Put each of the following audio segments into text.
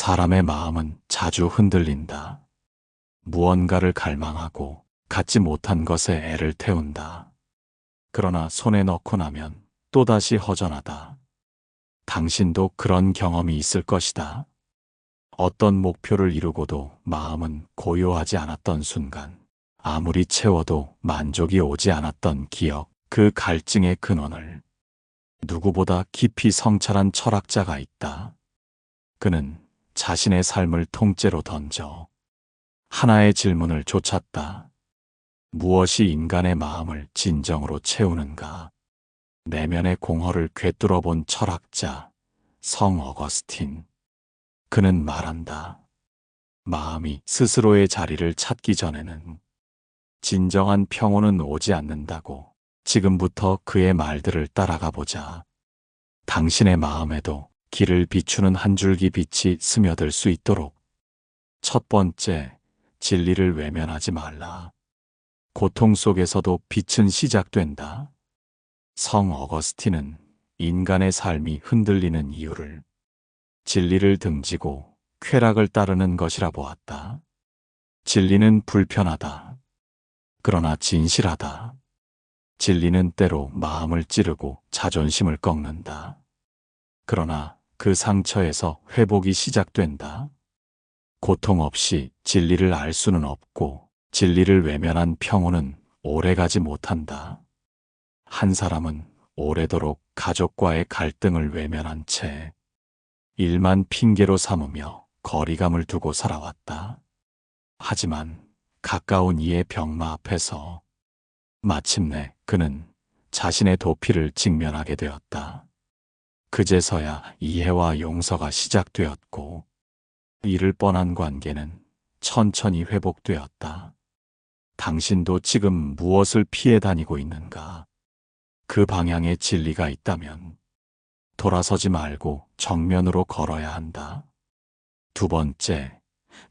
사람의 마음은 자주 흔들린다. 무언가를 갈망하고 갖지 못한 것에 애를 태운다. 그러나 손에 넣고 나면 또다시 허전하다. 당신도 그런 경험이 있을 것이다. 어떤 목표를 이루고도 마음은 고요하지 않았던 순간, 아무리 채워도 만족이 오지 않았던 기억, 그 갈증의 근원을 누구보다 깊이 성찰한 철학자가 있다. 그는 자신의 삶을 통째로 던져 하나의 질문을 좇았다. 무엇이 인간의 마음을 진정으로 채우는가? 내면의 공허를 꿰뚫어 본 철학자 성 어거스틴. 그는 말한다. 마음이 스스로의 자리를 찾기 전에는 진정한 평온은 오지 않는다고. 지금부터 그의 말들을 따라가 보자. 당신의 마음에도 길을 비추는 한 줄기 빛이 스며들 수 있도록. 첫 번째, 진리를 외면하지 말라. 고통 속에서도 빛은 시작된다. 성 어거스틴은 인간의 삶이 흔들리는 이유를 진리를 등지고 쾌락을 따르는 것이라 보았다. 진리는 불편하다. 그러나 진실하다. 진리는 때로 마음을 찌르고 자존심을 꺾는다. 그러나 그 상처에서 회복이 시작된다. 고통 없이 진리를 알 수는 없고 진리를 외면한 평온은 오래가지 못한다. 한 사람은 오래도록 가족과의 갈등을 외면한 채 일만 핑계로 삼으며 거리감을 두고 살아왔다. 하지만 가까운 이의 병마 앞에서 마침내 그는 자신의 도피를 직면하게 되었다. 그제서야 이해와 용서가 시작되었고 잃을 뻔한 관계는 천천히 회복되었다. 당신도 지금 무엇을 피해 다니고 있는가? 그 방향에 진리가 있다면 돌아서지 말고 정면으로 걸어야 한다. 두 번째,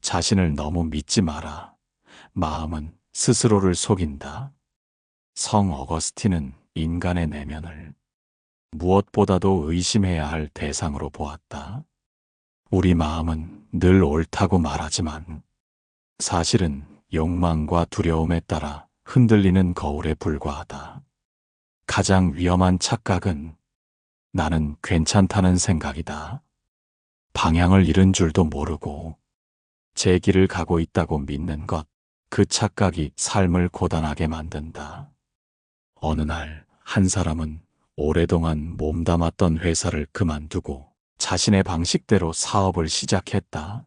자신을 너무 믿지 마라. 마음은 스스로를 속인다. 성 어거스틴은 인간의 내면을 무엇보다도 의심해야 할 대상으로 보았다. 우리 마음은 늘 옳다고 말하지만 사실은 욕망과 두려움에 따라 흔들리는 거울에 불과하다. 가장 위험한 착각은 나는 괜찮다는 생각이다. 방향을 잃은 줄도 모르고 제 길을 가고 있다고 믿는 것, 그 착각이 삶을 고단하게 만든다. 어느 날 한 사람은 오랫동안 몸담았던 회사를 그만두고 자신의 방식대로 사업을 시작했다.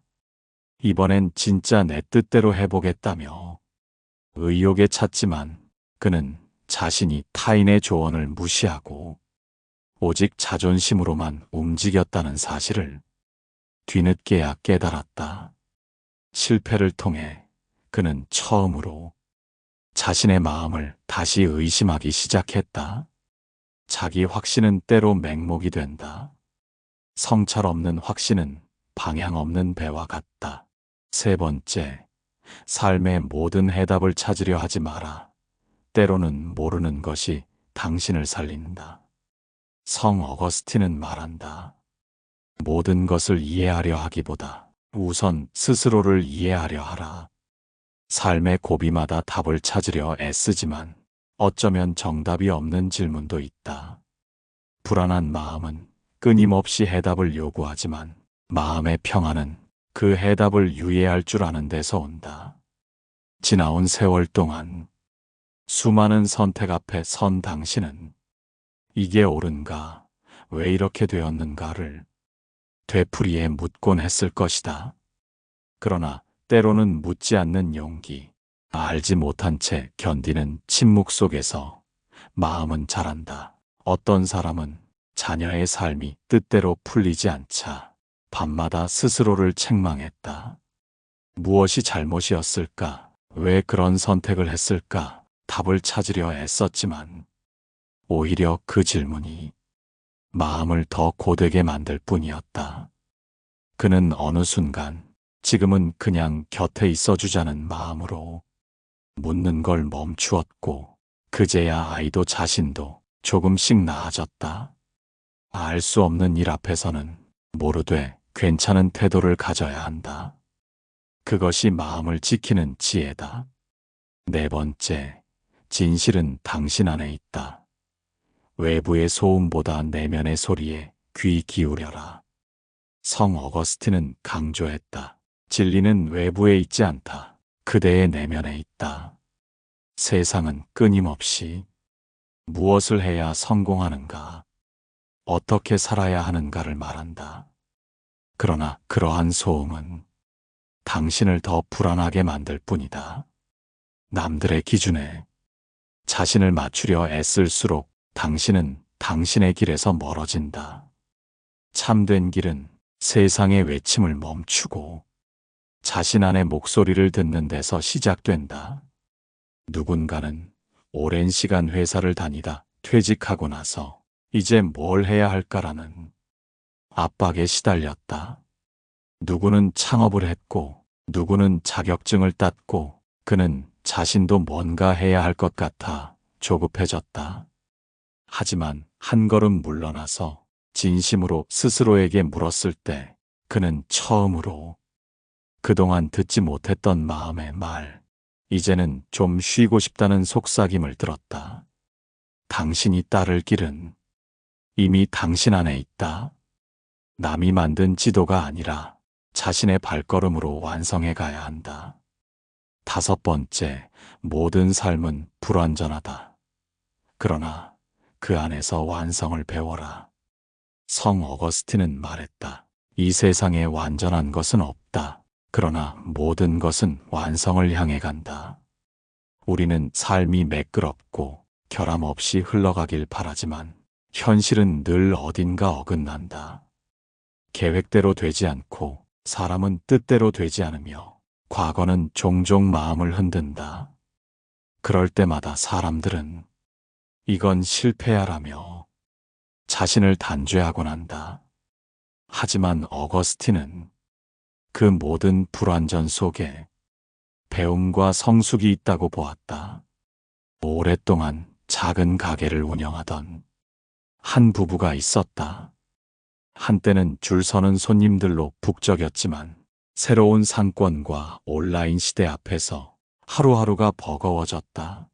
이번엔 진짜 내 뜻대로 해보겠다며 의욕에 찼지만 그는 자신이 타인의 조언을 무시하고 오직 자존심으로만 움직였다는 사실을 뒤늦게야 깨달았다. 실패를 통해 그는 처음으로 자신의 마음을 다시 의심하기 시작했다. 자기 확신은 때로 맹목이 된다. 성찰 없는 확신은 방향 없는 배와 같다. 세 번째, 삶의 모든 해답을 찾으려 하지 마라. 때로는 모르는 것이 당신을 살린다. 성 어거스틴은 말한다. 모든 것을 이해하려 하기보다 우선 스스로를 이해하려 하라. 삶의 고비마다 답을 찾으려 애쓰지만 어쩌면 정답이 없는 질문도 있다. 불안한 마음은 끊임없이 해답을 요구하지만 마음의 평안은 그 해답을 유예할 줄 아는 데서 온다. 지나온 세월 동안 수많은 선택 앞에 선 당신은 이게 옳은가, 왜 이렇게 되었는가를 되풀이해 묻곤 했을 것이다. 그러나 때로는 묻지 않는 용기, 알지 못한 채 견디는 침묵 속에서 마음은 자란다. 어떤 사람은 자녀의 삶이 뜻대로 풀리지 않자 밤마다 스스로를 책망했다. 무엇이 잘못이었을까? 왜 그런 선택을 했을까? 답을 찾으려 애썼지만 오히려 그 질문이 마음을 더 고되게 만들 뿐이었다. 그는 어느 순간 지금은 그냥 곁에 있어주자는 마음으로 묻는 걸 멈추었고 그제야 아이도 자신도 조금씩 나아졌다. 알 수 없는 일 앞에서는 모르되 괜찮은 태도를 가져야 한다. 그것이 마음을 지키는 지혜다. 네 번째, 진실은 당신 안에 있다. 외부의 소음보다 내면의 소리에 귀 기울여라. 성 어거스틴은 강조했다. 진리는 외부에 있지 않다. 그대의 내면에 있다. 세상은 끊임없이 무엇을 해야 성공하는가, 어떻게 살아야 하는가를 말한다. 그러나 그러한 소음은 당신을 더 불안하게 만들 뿐이다. 남들의 기준에 자신을 맞추려 애쓸수록 당신은 당신의 길에서 멀어진다. 참된 길은 세상의 외침을 멈추고 자신 안의 목소리를 듣는 데서 시작된다. 누군가는 오랜 시간 회사를 다니다 퇴직하고 나서 이제 뭘 해야 할까라는 압박에 시달렸다. 누구는 창업을 했고 누구는 자격증을 땄고 그는 자신도 뭔가 해야 할 것 같아 조급해졌다. 하지만 한 걸음 물러나서 진심으로 스스로에게 물었을 때 그는 처음으로 그동안 듣지 못했던 마음의 말, 이제는 좀 쉬고 싶다는 속삭임을 들었다. 당신이 따를 길은 이미 당신 안에 있다. 남이 만든 지도가 아니라 자신의 발걸음으로 완성해 가야 한다. 다섯 번째, 모든 삶은 불완전하다. 그러나 그 안에서 완성을 배워라. 성 어거스틴은 말했다. 이 세상에 완전한 것은 없다. 그러나 모든 것은 완성을 향해 간다. 우리는 삶이 매끄럽고 결함 없이 흘러가길 바라지만 현실은 늘 어딘가 어긋난다. 계획대로 되지 않고 사람은 뜻대로 되지 않으며 과거는 종종 마음을 흔든다. 그럴 때마다 사람들은 이건 실패야라며 자신을 단죄하곤 한다. 하지만 어거스틴은 그 모든 불완전 속에 배움과 성숙이 있다고 보았다. 오랫동안 작은 가게를 운영하던 한 부부가 있었다. 한때는 줄 서는 손님들로 북적였지만 새로운 상권과 온라인 시대 앞에서 하루하루가 버거워졌다.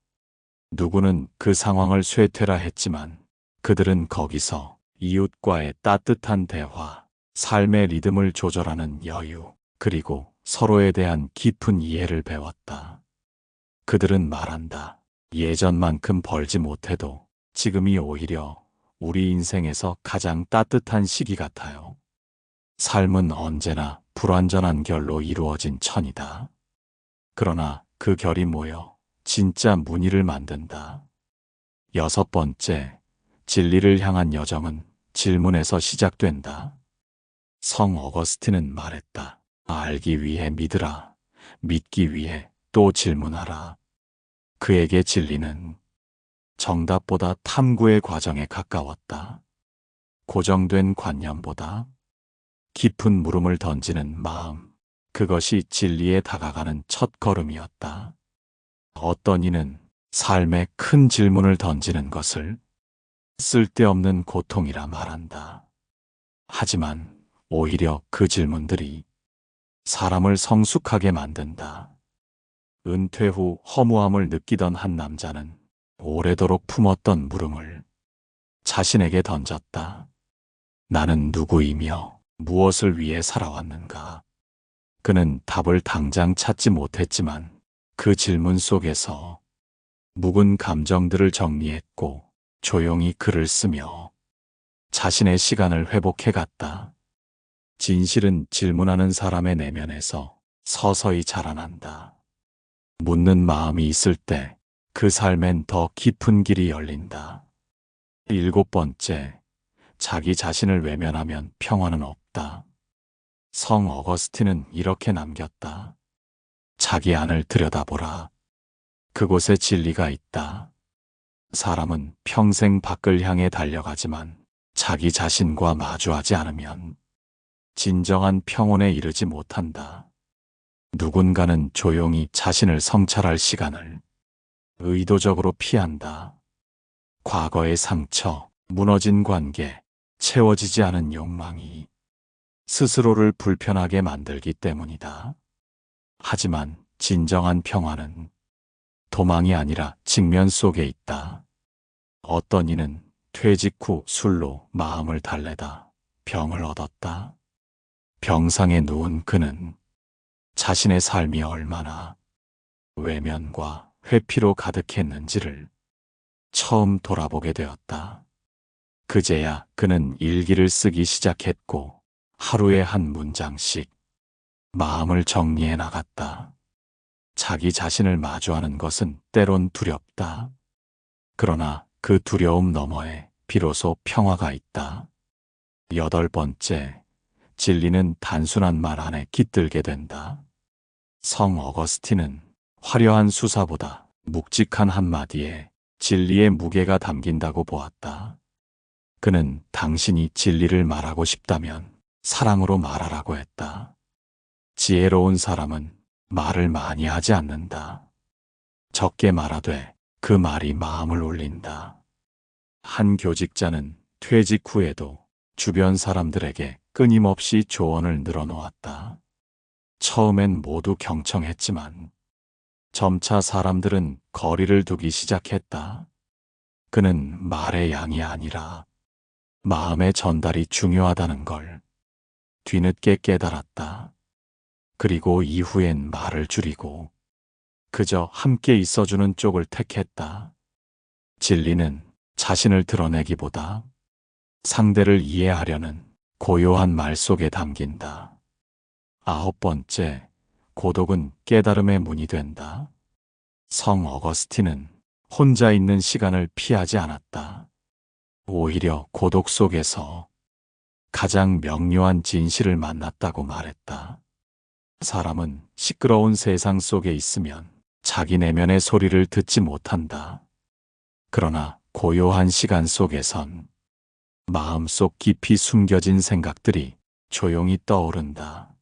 누구는 그 상황을 쇠퇴라 했지만 그들은 거기서 이웃과의 따뜻한 대화, 삶의 리듬을 조절하는 여유, 그리고 서로에 대한 깊은 이해를 배웠다. 그들은 말한다. 예전만큼 벌지 못해도 지금이 오히려 우리 인생에서 가장 따뜻한 시기 같아요. 삶은 언제나 불완전한 결로 이루어진 천이다. 그러나 그 결이 모여 진짜 무늬를 만든다. 여섯 번째, 진리를 향한 여정은 질문에서 시작된다. 성 어거스틴은 말했다. 알기 위해 믿으라. 믿기 위해 또 질문하라. 그에게 진리는 정답보다 탐구의 과정에 가까웠다. 고정된 관념보다 깊은 물음을 던지는 마음, 그것이 진리에 다가가는 첫 걸음이었다. 어떤 이는 삶에 큰 질문을 던지는 것을 쓸데없는 고통이라 말한다. 하지만 오히려 그 질문들이 사람을 성숙하게 만든다. 은퇴 후 허무함을 느끼던 한 남자는 오래도록 품었던 물음을 자신에게 던졌다. 나는 누구이며 무엇을 위해 살아왔는가? 그는 답을 당장 찾지 못했지만 그 질문 속에서 묵은 감정들을 정리했고 조용히 글을 쓰며 자신의 시간을 회복해 갔다. 진실은 질문하는 사람의 내면에서 서서히 자라난다. 묻는 마음이 있을 때 그 삶엔 더 깊은 길이 열린다. 일곱 번째, 자기 자신을 외면하면 평화는 없다. 성 어거스틴은 이렇게 남겼다. 자기 안을 들여다보라. 그곳에 진리가 있다. 사람은 평생 밖을 향해 달려가지만 자기 자신과 마주하지 않으면 진정한 평온에 이르지 못한다. 누군가는 조용히 자신을 성찰할 시간을 의도적으로 피한다. 과거의 상처, 무너진 관계, 채워지지 않은 욕망이 스스로를 불편하게 만들기 때문이다. 하지만 진정한 평화는 도망이 아니라 직면 속에 있다. 어떤 이는 퇴직 후 술로 마음을 달래다 병을 얻었다. 병상에 누운 그는 자신의 삶이 얼마나 외면과 회피로 가득했는지를 처음 돌아보게 되었다. 그제야 그는 일기를 쓰기 시작했고 하루에 한 문장씩 마음을 정리해 나갔다. 자기 자신을 마주하는 것은 때론 두렵다. 그러나 그 두려움 너머에 비로소 평화가 있다. 8번째, 진리는 단순한 말 안에 깃들게 된다. 성 어거스틴은 화려한 수사보다 묵직한 한마디에 진리의 무게가 담긴다고 보았다. 그는 당신이 진리를 말하고 싶다면 사랑으로 말하라고 했다. 지혜로운 사람은 말을 많이 하지 않는다. 적게 말하되 그 말이 마음을 울린다. 한 교직자는 퇴직 후에도 주변 사람들에게 끊임없이 조언을 늘어놓았다. 처음엔 모두 경청했지만 점차 사람들은 거리를 두기 시작했다. 그는 말의 양이 아니라 마음의 전달이 중요하다는 걸 뒤늦게 깨달았다. 그리고 이후엔 말을 줄이고 그저 함께 있어주는 쪽을 택했다. 진리는 자신을 드러내기보다 상대를 이해하려는 고요한 말 속에 담긴다. 9번째, 고독은 깨달음의 문이 된다. 성 어거스틴은 혼자 있는 시간을 피하지 않았다. 오히려 고독 속에서 가장 명료한 진실을 만났다고 말했다. 사람은 시끄러운 세상 속에 있으면 자기 내면의 소리를 듣지 못한다. 그러나 고요한 시간 속에선 마음속 깊이 숨겨진 생각들이 조용히 떠오른다.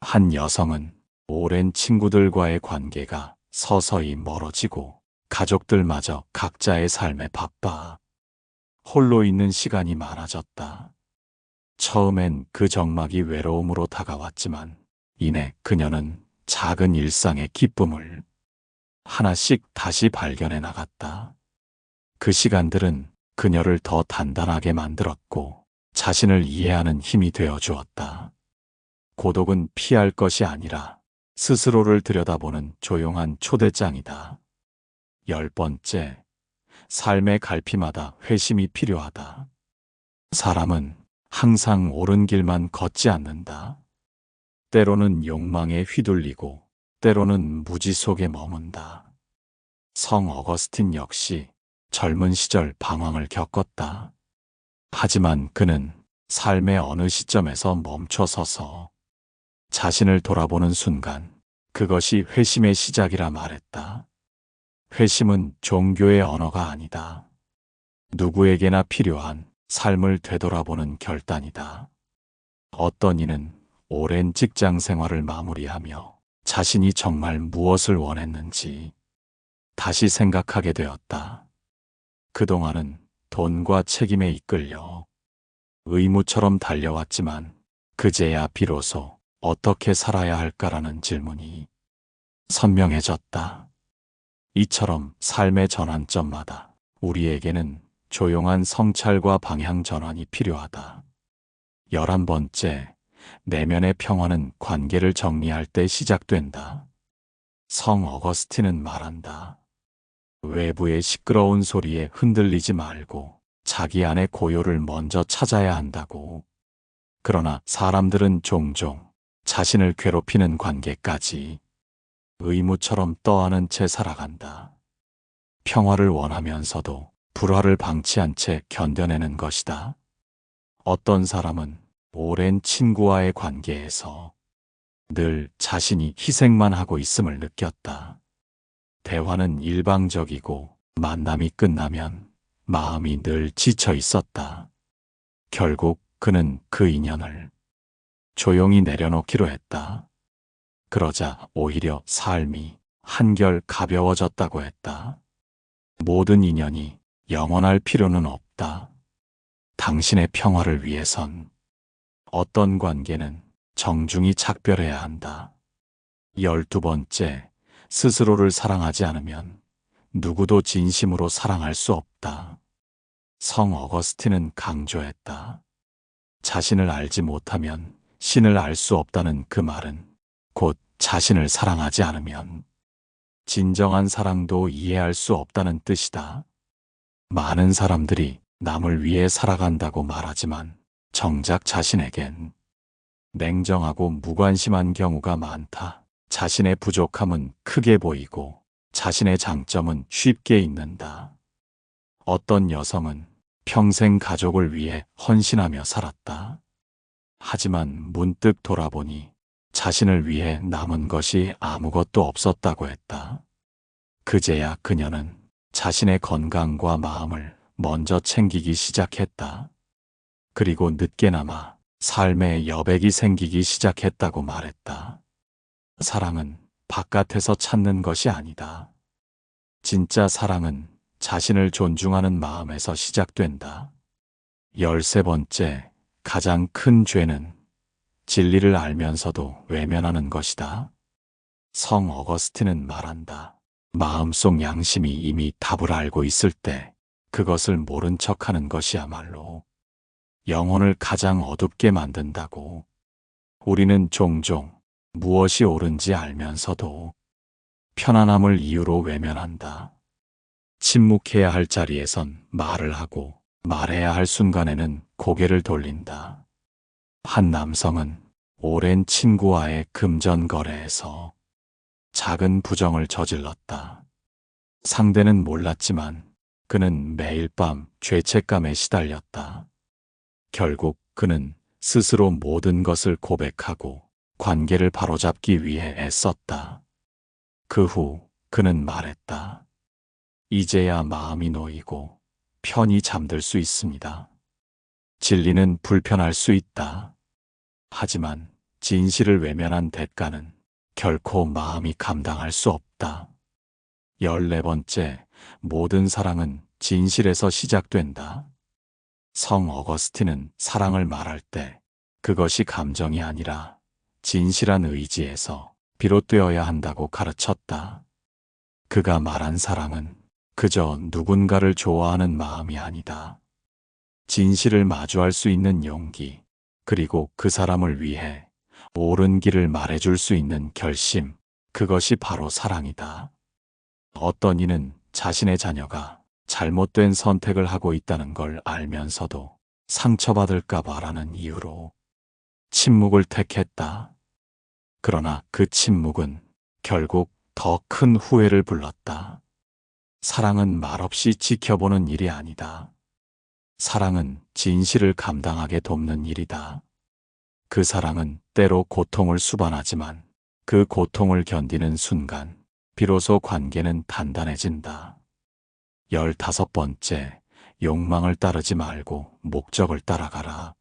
한 여성은 오랜 친구들과의 관계가 서서히 멀어지고 가족들마저 각자의 삶에 바빠 홀로 있는 시간이 많아졌다. 처음엔 그 적막이 외로움으로 다가왔지만 이내 그녀는 작은 일상의 기쁨을 하나씩 다시 발견해 나갔다. 그 시간들은 그녀를 더 단단하게 만들었고 자신을 이해하는 힘이 되어 주었다. 고독은 피할 것이 아니라 스스로를 들여다보는 조용한 초대장이다. 10번째, 삶의 갈피마다 회심이 필요하다. 사람은 항상 옳은 길만 걷지 않는다. 때로는 욕망에 휘둘리고 때로는 무지 속에 머문다. 성 어거스틴 역시 젊은 시절 방황을 겪었다. 하지만 그는 삶의 어느 시점에서 멈춰서서 자신을 돌아보는 순간 그것이 회심의 시작이라 말했다. 회심은 종교의 언어가 아니다. 누구에게나 필요한 삶을 되돌아보는 결단이다. 어떤 이는 오랜 직장 생활을 마무리하며 자신이 정말 무엇을 원했는지 다시 생각하게 되었다. 그동안은 돈과 책임에 이끌려 의무처럼 달려왔지만 그제야 비로소 어떻게 살아야 할까라는 질문이 선명해졌다. 이처럼 삶의 전환점마다 우리에게는 조용한 성찰과 방향 전환이 필요하다. 11번째, 내면의 평화는 관계를 정리할 때 시작된다. 성 어거스틴은 말한다. 외부의 시끄러운 소리에 흔들리지 말고 자기 안의 고요를 먼저 찾아야 한다고. 그러나 사람들은 종종 자신을 괴롭히는 관계까지 의무처럼 떠안은 채 살아간다. 평화를 원하면서도 불화를 방치한 채 견뎌내는 것이다. 어떤 사람은 오랜 친구와의 관계에서 늘 자신이 희생만 하고 있음을 느꼈다. 대화는 일방적이고 만남이 끝나면 마음이 늘 지쳐 있었다. 결국 그는 그 인연을 조용히 내려놓기로 했다. 그러자 오히려 삶이 한결 가벼워졌다고 했다. 모든 인연이 영원할 필요는 없다. 당신의 평화를 위해선 어떤 관계는 정중히 작별해야 한다. 12번째, 스스로를 사랑하지 않으면 누구도 진심으로 사랑할 수 없다. 성 어거스틴은 강조했다. 자신을 알지 못하면 신을 알 수 없다는 그 말은 곧 자신을 사랑하지 않으면 진정한 사랑도 이해할 수 없다는 뜻이다. 많은 사람들이 남을 위해 살아간다고 말하지만 정작 자신에겐 냉정하고 무관심한 경우가 많다. 자신의 부족함은 크게 보이고 자신의 장점은 쉽게 잊는다. 어떤 여성은 평생 가족을 위해 헌신하며 살았다. 하지만 문득 돌아보니 자신을 위해 남은 것이 아무것도 없었다고 했다. 그제야 그녀는 자신의 건강과 마음을 먼저 챙기기 시작했다. 그리고 늦게나마 삶에 여백이 생기기 시작했다고 말했다. 사랑은 바깥에서 찾는 것이 아니다. 진짜 사랑은 자신을 존중하는 마음에서 시작된다. 13번째, 가장 큰 죄는 진리를 알면서도 외면하는 것이다. 성 어거스틴은 말한다. 마음속 양심이 이미 답을 알고 있을 때 그것을 모른 척하는 것이야말로 영혼을 가장 어둡게 만든다고. 우리는 종종 무엇이 옳은지 알면서도 편안함을 이유로 외면한다. 침묵해야 할 자리에선 말을 하고 말해야 할 순간에는 고개를 돌린다. 한 남성은 오랜 친구와의 금전 거래에서 작은 부정을 저질렀다. 상대는 몰랐지만 그는 매일 밤 죄책감에 시달렸다. 결국 그는 스스로 모든 것을 고백하고 관계를 바로잡기 위해 애썼다. 그 후 그는 말했다. 이제야 마음이 놓이고 편히 잠들 수 있습니다. 진리는 불편할 수 있다. 하지만 진실을 외면한 대가는 결코 마음이 감당할 수 없다. 14번째, 모든 사랑은 진실에서 시작된다. 성 어거스틴은 사랑을 말할 때 그것이 감정이 아니라 진실한 의지에서 비롯되어야 한다고 가르쳤다. 그가 말한 사랑은 그저 누군가를 좋아하는 마음이 아니다. 진실을 마주할 수 있는 용기, 그리고 그 사람을 위해 옳은 길을 말해줄 수 있는 결심, 그것이 바로 사랑이다. 어떤 이는 자신의 자녀가 잘못된 선택을 하고 있다는 걸 알면서도 상처받을까 봐라는 이유로 침묵을 택했다. 그러나 그 침묵은 결국 더 큰 후회를 불렀다. 사랑은 말없이 지켜보는 일이 아니다. 사랑은 진실을 감당하게 돕는 일이다. 그 사랑은 때로 고통을 수반하지만 그 고통을 견디는 순간 비로소 관계는 단단해진다. 15번째, 욕망을 따르지 말고 목적을 따라가라.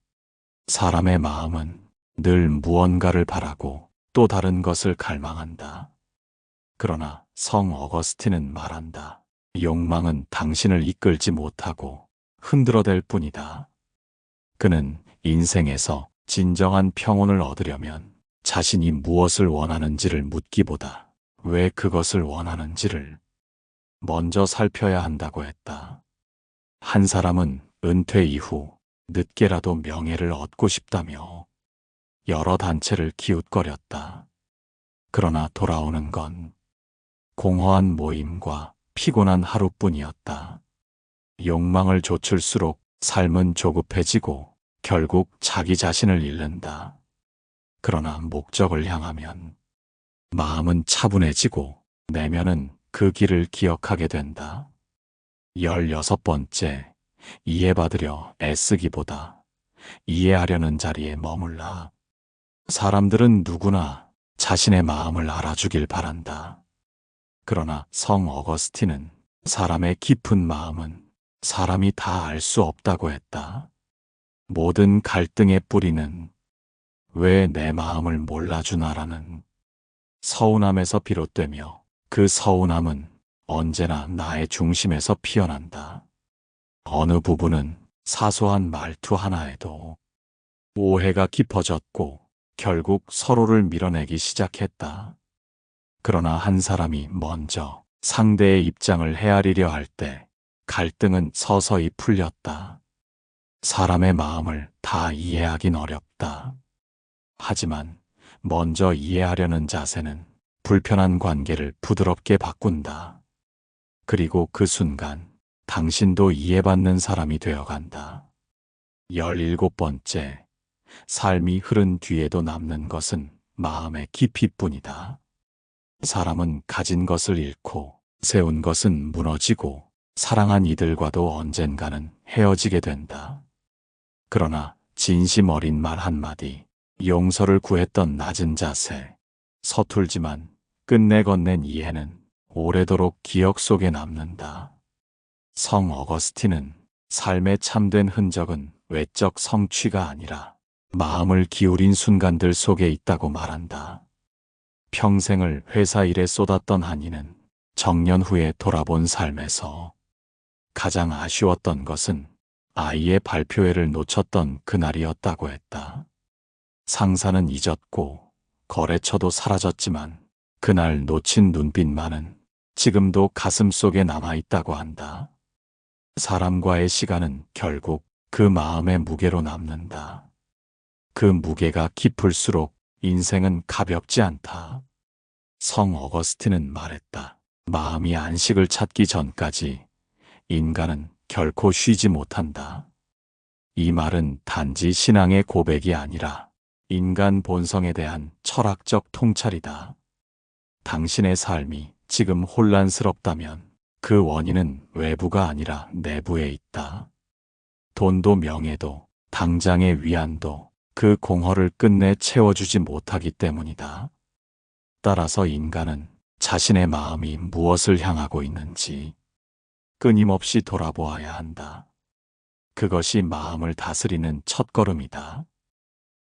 사람의 마음은 늘 무언가를 바라고 또 다른 것을 갈망한다. 그러나 성 어거스틴은 말한다. 욕망은 당신을 이끌지 못하고 흔들어댈 뿐이다. 그는 인생에서 진정한 평온을 얻으려면 자신이 무엇을 원하는지를 묻기보다 왜 그것을 원하는지를 먼저 살펴야 한다고 했다. 한 사람은 은퇴 이후 늦게라도 명예를 얻고 싶다며 여러 단체를 기웃거렸다. 그러나 돌아오는 건 공허한 모임과 피곤한 하루뿐이었다. 욕망을 좇을수록 삶은 조급해지고 결국 자기 자신을 잃는다. 그러나 목적을 향하면 마음은 차분해지고 내면은 그 길을 기억하게 된다. 16번째, 이해받으려 애쓰기보다 이해하려는 자리에 머물라. 사람들은 누구나 자신의 마음을 알아주길 바란다. 그러나 성 어거스틴은 사람의 깊은 마음은 사람이 다 알 수 없다고 했다. 모든 갈등의 뿌리는 왜 내 마음을 몰라주나라는 서운함에서 비롯되며 그 서운함은 언제나 나의 중심에서 피어난다. 어느 부분은 사소한 말투 하나에도 오해가 깊어졌고 결국 서로를 밀어내기 시작했다. 그러나 한 사람이 먼저 상대의 입장을 헤아리려 할 때 갈등은 서서히 풀렸다. 사람의 마음을 다 이해하긴 어렵다. 하지만 먼저 이해하려는 자세는 불편한 관계를 부드럽게 바꾼다. 그리고 그 순간 당신도 이해받는 사람이 되어간다. 17번째, 삶이 흐른 뒤에도 남는 것은 마음의 깊이뿐이다. 사람은 가진 것을 잃고 세운 것은 무너지고 사랑한 이들과도 언젠가는 헤어지게 된다. 그러나 진심 어린 말 한마디, 용서를 구했던 낮은 자세, 서툴지만 끝내 건넨 이해는 오래도록 기억 속에 남는다. 성 어거스틴은 삶의 참된 흔적은 외적 성취가 아니라 마음을 기울인 순간들 속에 있다고 말한다. 평생을 회사 일에 쏟았던 한 이는 정년 후에 돌아본 삶에서 가장 아쉬웠던 것은 아이의 발표회를 놓쳤던 그날이었다고 했다. 상사는 잊었고 거래처도 사라졌지만 그날 놓친 눈빛만은 지금도 가슴 속에 남아있다고 한다. 사람과의 시간은 결국 그 마음의 무게로 남는다. 그 무게가 깊을수록 인생은 가볍지 않다. 성 어거스틴은 말했다. 마음이 안식을 찾기 전까지 인간은 결코 쉬지 못한다. 이 말은 단지 신앙의 고백이 아니라 인간 본성에 대한 철학적 통찰이다. 당신의 삶이 지금 혼란스럽다면 그 원인은 외부가 아니라 내부에 있다. 돈도 명예도 당장의 위안도 그 공허를 끝내 채워주지 못하기 때문이다. 따라서 인간은 자신의 마음이 무엇을 향하고 있는지 끊임없이 돌아보아야 한다. 그것이 마음을 다스리는 첫걸음이다.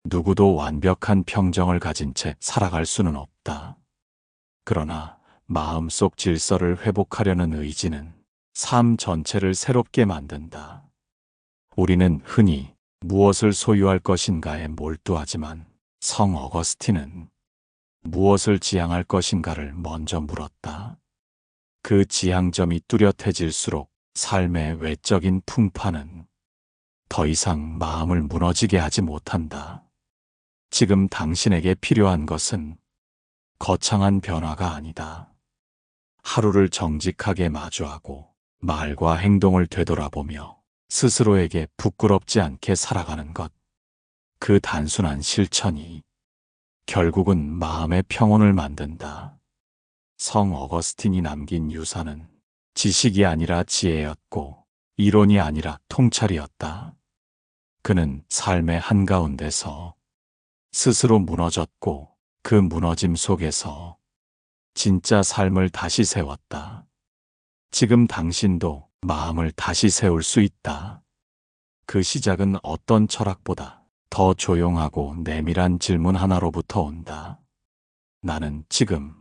누구도 완벽한 평정을 가진 채 살아갈 수는 없다. 그러나 마음속 질서를 회복하려는 의지는 삶 전체를 새롭게 만든다. 우리는 흔히 무엇을 소유할 것인가에 몰두하지만 성 어거스틴은 무엇을 지향할 것인가를 먼저 물었다. 그 지향점이 뚜렷해질수록 삶의 외적인 풍파는 더 이상 마음을 무너지게 하지 못한다. 지금 당신에게 필요한 것은 거창한 변화가 아니다. 하루를 정직하게 마주하고 말과 행동을 되돌아보며 스스로에게 부끄럽지 않게 살아가는 것. 그 단순한 실천이 결국은 마음의 평온을 만든다. 성 어거스틴이 남긴 유산은 지식이 아니라 지혜였고 이론이 아니라 통찰이었다. 그는 삶의 한가운데서 스스로 무너졌고 그 무너짐 속에서 진짜 삶을 다시 세웠다. 지금 당신도 마음을 다시 세울 수 있다. 그 시작은 어떤 철학보다 더 조용하고 내밀한 질문 하나로부터 온다. 나는 지금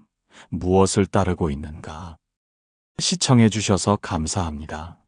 무엇을 따르고 있는가? 시청해 주셔서 감사합니다.